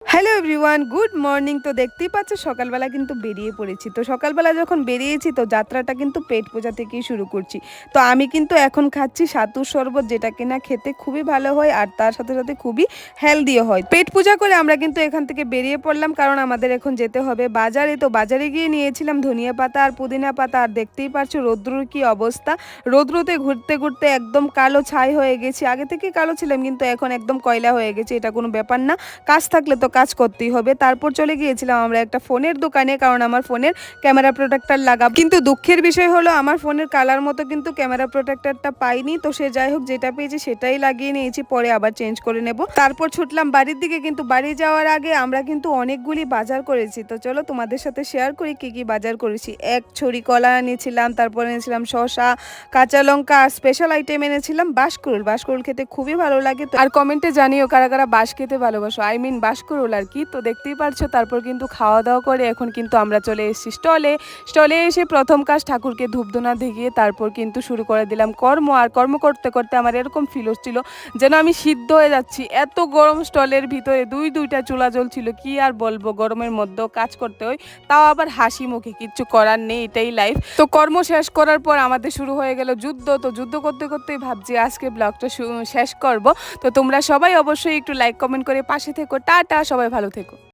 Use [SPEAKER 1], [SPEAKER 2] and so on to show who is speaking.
[SPEAKER 1] Hello everyone, good morning. তো দেখতেই পাচ্ছ সকালবেলা কিন্তু বেরিয়ে পড়েছি। তো সকালবেলা যখন বেরিয়েছি তো যাত্রাটা কিন্তু পেট পূজা থেকেই শুরু করছি। তো আমি কিন্তু এখন খাচ্ছি সাতুর শরবত, যেটা কিনা খেতে খুবই ভালো হয় আর তার সাথে সাথে খুবই হেলদিও হয়। পেট পূজা করে আমরা কিন্তু এখান থেকে বেরিয়ে পড়লাম, কারণ আমাদের এখন যেতে হবে বাজারে। তো বাজারে গিয়ে নিয়েছিলাম ধনিয়া পাতা আর পুদিনা পাতা। আর দেখতেই পাচ্ছ রৌদ্রুর কি অবস্থা। রৌদ্রতে ঘুরতে ঘুরতে একদম কালো ছাই হয়ে গেছি। আগে থেকে কালো ছিলাম কিন্তু এখন একদম কয়লা হয়ে গেছে। এটা কোনো ব্যাপার না, কাজ থাকলে তো কাজ করতেই হবে। তারপর চলে গিয়েছিলাম আমরা একটা ফোনের দোকানে, কারণ আমার ফোনের ক্যামেরা প্রোটেক্টর লাগাবো। কিন্তু দুঃখের বিষয় হলো আমার ফোনের কালার মতো কিন্তু ক্যামেরা প্রোটেক্টরটা পাইনি। তো সে যাই হোক, যেটা পেয়েছি সেটাই লাগিয়ে নিয়েছি, পরে আবার চেঞ্জ করে নেব। তারপর ছুটলাম বাড়ির দিকে। কিন্তু বাড়ি যাওয়ার আগে আমরা কিন্তু অনেকগুলি বাজার করেছি। তো চলো তোমাদের সাথে শেয়ার করি কি কি বাজার করেছি। এক ছড়ি কলা এনেছিলাম, তারপর এনেছিলাম শসা, কাঁচা লঙ্কা, আর স্পেশাল আইটেম এনেছিলাম বাঁশকুড়ুল। বাঁশকুড়ুল খেতে খুবই ভালো লাগে। আর কমেন্টে জানিও কারা কারা বাঁশ খেতে ভালোবাসো, আই মিন বাঁশকুড়ুল আর কি। তো দেখতেই পারছো তারপর কিন্তু খাওয়া দাওয়া করে এখন কিন্তু আমরা চলে এসেছি স্টলে এসে প্রথম কাজ ঠাকুরকে ধূপধুনা দেখিয়ে তারপর কিন্তু শুরু করে দিলাম কর্ম। আর কর্ম করতে করতে আমার এরকম ফিল হচ্ছিল যেন আমি সিদ্ধ হয়ে যাচ্ছি। এত গরম, স্টলের ভিতরে দুইটা চুলা জ্বলছিল। কি আর বলবো, গরমের মধ্যেও কাজ করতে হয়, তাও আবার হাসি মুখে, কিচ্ছু করার নেই, এটাই লাইফ। তো কর্ম শেষ করার পর আমাদের শুরু হয়ে গেল যুদ্ধ। তো যুদ্ধ করতে করতেই ভাবছি আজকে ব্লগটা শেষ করব। তো তোমরা সবাই অবশ্যই একটু লাইক কমেন্ট করে পাশে থেকো। টাটা, সবাই ভালো থেকো।